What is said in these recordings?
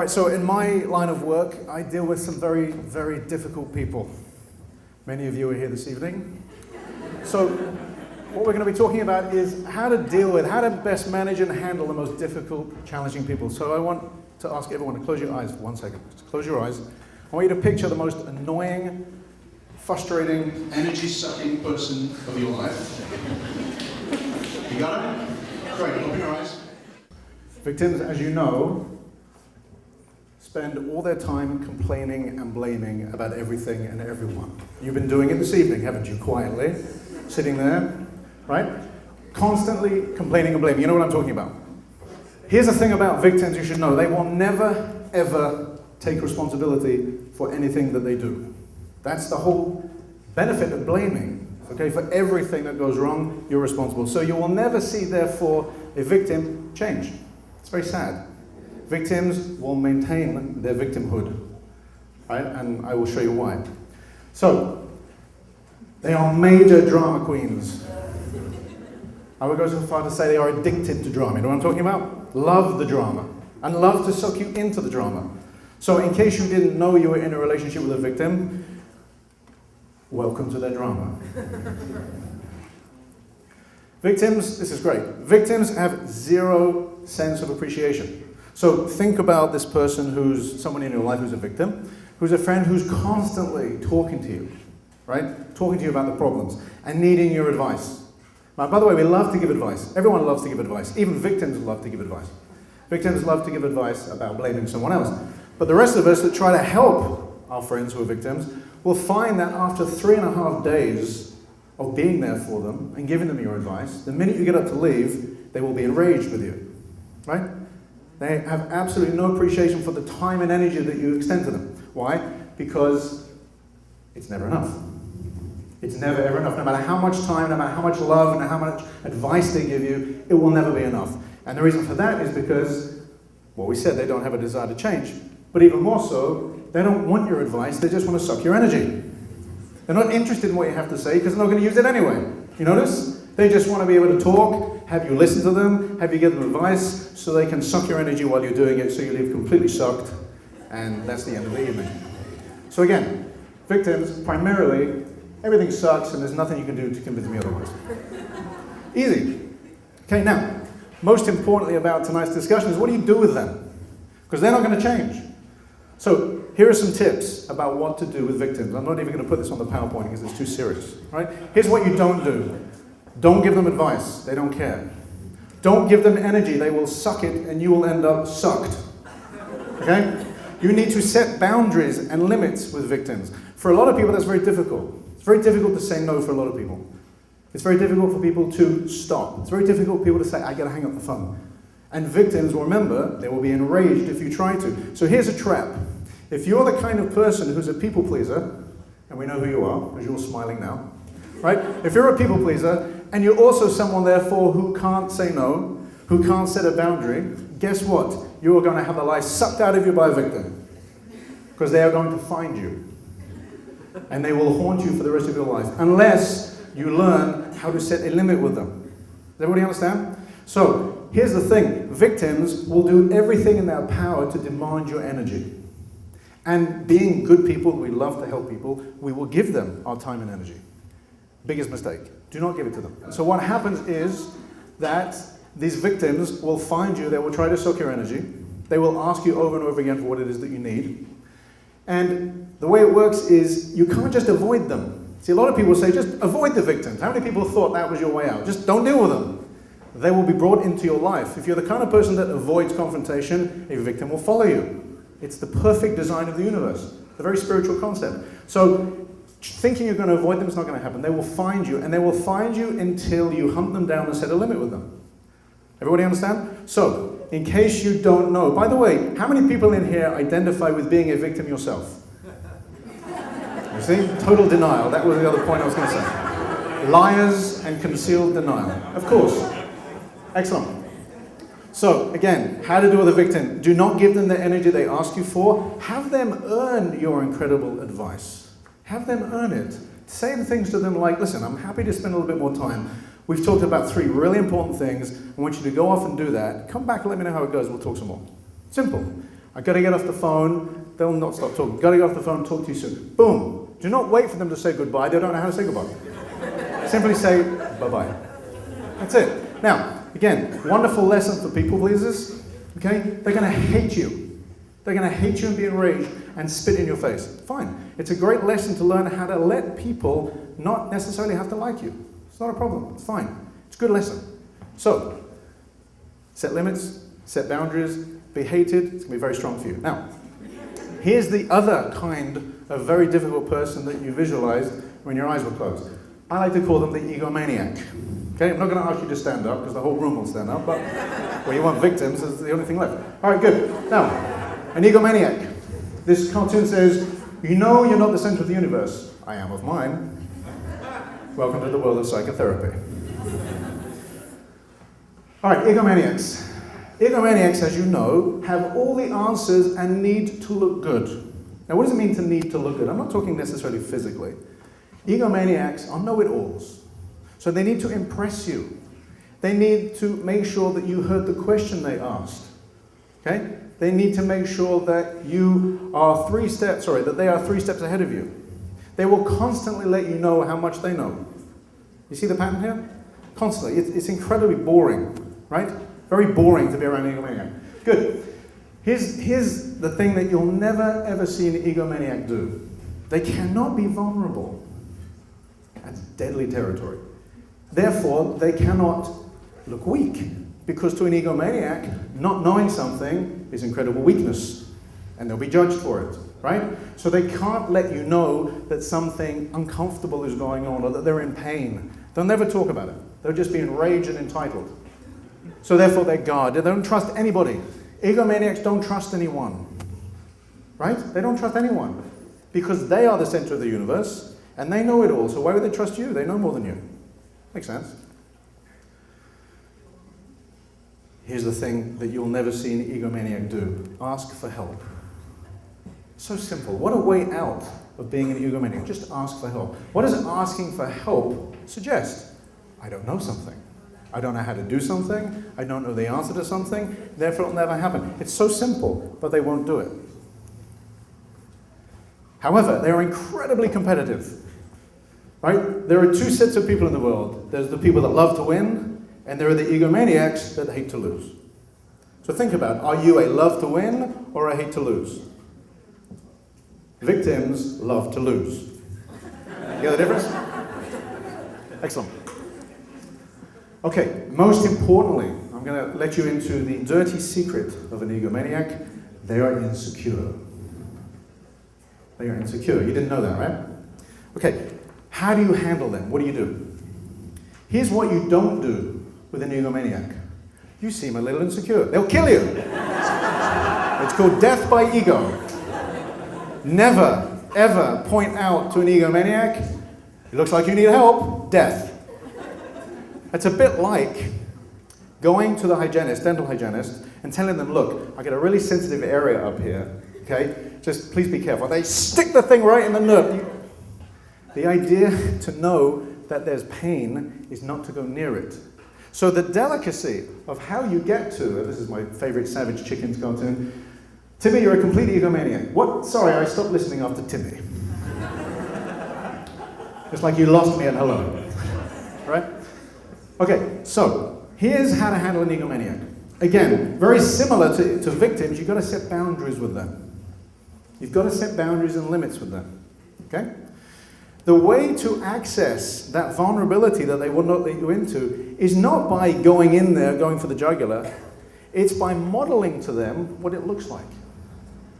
Right, so in my line of work, I deal with some very, very difficult people. Many of you are here this evening. So what we're going to be talking about is how to deal with, how to best manage and handle the most difficult, challenging people. So I want to ask everyone to close your eyes for 1 second. Just close your eyes. I want you to picture the most annoying, frustrating, energy-sucking person of your life. You got it? Great, open your eyes. Victims, as you know, spend all their time complaining and blaming about everything and everyone. You've been doing it this evening, haven't you? Quietly, sitting there, right? Constantly complaining and blaming. You know what I'm talking about? Here's the thing about victims you should know. They will never, ever take responsibility for anything that they do. That's the whole benefit of blaming. Okay, for everything that goes wrong, you're responsible. So you will never see, therefore, a victim change. It's very sad. Victims will maintain their victimhood, right? And I will show you why. So, they are major drama queens. I would go so far to say they are addicted to drama. You know what I'm talking about? Love the drama, and love to suck you into the drama. So in case you didn't know you were in a relationship with a victim, welcome to their drama. Victims, this is great. Victims have zero sense of appreciation. So think about this person who's someone in your life who's a victim, who's a friend who's constantly talking to you, right? Talking to you about the problems and needing your advice. Now, by the way, we love to give advice. Everyone loves to give advice. Even victims love to give advice. Victims love to give advice about blaming someone else. But the rest of us that try to help our friends who are victims will find that after 3.5 days of being there for them and giving them your advice, the minute you get up to leave, they will be enraged with you, right? They have absolutely no appreciation for the time and energy that you extend to them. Why? Because it's never enough. It's never ever enough. No matter how much time, no matter how much love, and how much advice they give you, it will never be enough. And the reason for that is because, well, we said they don't have a desire to change. But even more so, they don't want your advice, they just want to suck your energy. They're not interested in what you have to say because they're not going to use it anyway. You notice? They just want to be able to talk, have you listen to them, have you give them advice, so they can suck your energy while you're doing it, so you leave completely sucked, and that's the end of the evening. So again, victims, primarily, everything sucks and there's nothing you can do to convince me otherwise. Easy. Okay, now, most importantly about tonight's discussion is what do you do with them? Because they're not going to change. So here are some tips about what to do with victims. I'm not even going to put this on the PowerPoint because it's too serious, right? Here's what you don't do. Don't give them advice, they don't care. Don't give them energy, they will suck it and you will end up sucked. Okay? You need to set boundaries and limits with victims. For a lot of people that's very difficult. It's very difficult to say no for a lot of people. It's very difficult for people to stop. It's very difficult for people to say, I gotta hang up the phone. And victims will remember, they will be enraged if you try to. So here's a trap. If you're the kind of person who's a people pleaser, and we know who you are, because you're smiling now, right? If you're a people pleaser, and you're also someone, therefore, who can't say no, who can't set a boundary, guess what? You are going to have the life sucked out of you by a victim. Because they are going to find you. And they will haunt you for the rest of your life. Unless you learn how to set a limit with them. Does everybody understand? So, here's the thing. Victims will do everything in their power to demand your energy. And being good people, we love to help people, we will give them our time and energy. Biggest mistake. Do not give it to them. So what happens is that these victims will find you, they will try to suck your energy, they will ask you over and over again for what it is that you need. And the way it works is you can't just avoid them. See, a lot of people say, just avoid the victims. How many people thought that was your way out? Just don't deal with them. They will be brought into your life. If you're the kind of person that avoids confrontation, a victim will follow you. It's the perfect design of the universe. A very spiritual concept. So, thinking you're going to avoid them is not going to happen. They will find you, and they will find you until you hunt them down and set a limit with them. Everybody understand? So, in case you don't know, by the way, how many people in here identify with being a victim yourself? You see? Total denial. That was the other point I was going to say. Liars and concealed denial. Of course. Excellent. So, again, how to deal with a victim. Do not give them the energy they ask you for. Have them earn your incredible advice. Have them earn it. Say the things to them like, listen, I'm happy to spend a little bit more time. We've talked about 3 really important things. I want you to go off and do that. Come back and let me know how it goes. We'll talk some more. Simple. I got to get off the phone. They'll not stop talking. Got to get off the phone, talk to you soon. Boom. Do not wait for them to say goodbye. They don't know how to say goodbye. Simply say bye-bye. That's it. Now, again, wonderful lesson for people pleasers. Okay? They're going to hate you. They're going to hate you and be enraged and spit in your face. Fine. It's a great lesson to learn how to let people not necessarily have to like you. It's not a problem. It's fine. It's a good lesson. So, set limits, set boundaries, be hated. It's going to be very strong for you. Now, here's the other kind of very difficult person that you visualized when your eyes were closed. I like to call them the egomaniac. Okay, I'm not going to ask you to stand up because the whole room will stand up, but well, you want victims, that's the only thing left. All right, good. Now, an egomaniac. This cartoon says, you know you're not the center of the universe. I am of mine. Welcome to the world of psychotherapy. All right, egomaniacs. Egomaniacs, as you know, have all the answers and need to look good. Now, what does it mean to need to look good? I'm not talking necessarily physically. Egomaniacs are know-it-alls. So they need to impress you. They need to make sure that you heard the question they asked. Okay? They need to make sure that that they are 3 steps ahead of you. They will constantly let you know how much they know. You see the pattern here? Constantly. It's incredibly boring, right? Very boring to be around an egomaniac. Good. Here's the thing that you'll never ever see an egomaniac do. They cannot be vulnerable. That's deadly territory. Therefore, they cannot look weak. Because to an egomaniac, not knowing something is incredible weakness. And they'll be judged for it, right? So they can't let you know that something uncomfortable is going on or that they're in pain. They'll never talk about it. They'll just be enraged and entitled. So therefore, they're guarded. They don't trust anybody. Egomaniacs don't trust anyone, right? They don't trust anyone because they are the center of the universe and they know it all. So why would they trust you? They know more than you. Makes sense. Here's the thing that you'll never see an egomaniac do. Ask for help. So simple. What a way out of being an egomaniac. Just ask for help. What does asking for help suggest? I don't know something. I don't know how to do something. I don't know the answer to something. Therefore, it'll never happen. It's so simple, but they won't do it. However, they are incredibly competitive. Right? There are 2 sets of people in the world. There's the people that love to win, and there are the egomaniacs that hate to lose. So think about, are you a love to win or a hate to lose? Victims love to lose. You get the difference? Excellent. Okay, most importantly, I'm going to let you into the dirty secret of an egomaniac. They are insecure. They are insecure. You didn't know that, right? Okay, how do you handle them? What do you do? Here's what you don't do with an egomaniac. You seem a little insecure. They'll kill you. It's called death by ego. Never, ever point out to an egomaniac, it looks like you need help, death. It's a bit like going to the hygienist, dental hygienist, and telling them, look, I got a really sensitive area up here, okay? Just please be careful. They stick the thing right in the nerve. The idea to know that there's pain is not to go near it. So the delicacy of how you get to, this is my favorite Savage Chickens cartoon, Timmy, you're a complete egomaniac. What? Sorry, I stopped listening after Timmy. Just like you lost me at hello. Right? Okay, so here's how to handle an egomaniac. Again, very similar to victims, you've got to set boundaries with them. You've got to set boundaries and limits with them. Okay? The way to access that vulnerability that they will not let you into is not by going in there, going for the jugular. It's by modeling to them what it looks like.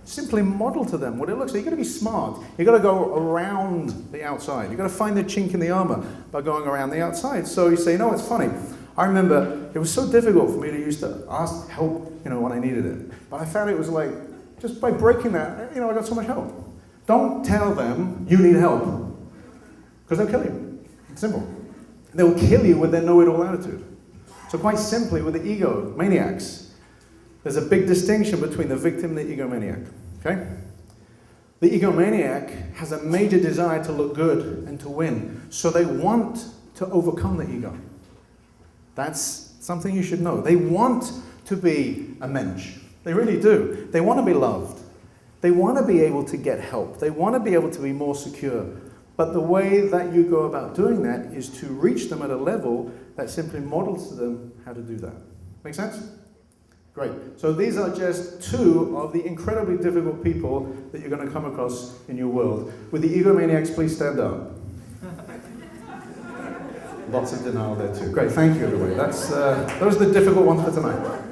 Simply model to them what it looks like. You've got to be smart. You've got to go around the outside. You've got to find the chink in the armor by going around the outside. So you say, you know, it's funny. I remember it was so difficult for me to used to ask help, when I needed it. But I found it was like, just by breaking that, I got so much help. Don't tell them you need help. Because they'll kill you. It's simple. They'll kill you with their know-it-all attitude. So quite simply, with the egomaniacs, there's a big distinction between the victim and the egomaniac. Okay? The egomaniac has a major desire to look good and to win. So they want to overcome the ego. That's something you should know. They want to be a mensch. They really do. They want to be loved. They want to be able to get help. They want to be able to be more secure. But the way that you go about doing that is to reach them at a level that simply models to them how to do that. Make sense? Great. So these are just two of the incredibly difficult people that you're going to come across in your world. With the egomaniacs, please stand up. Lots of denial there too. Great, thank you everybody. Those are the difficult ones for tonight.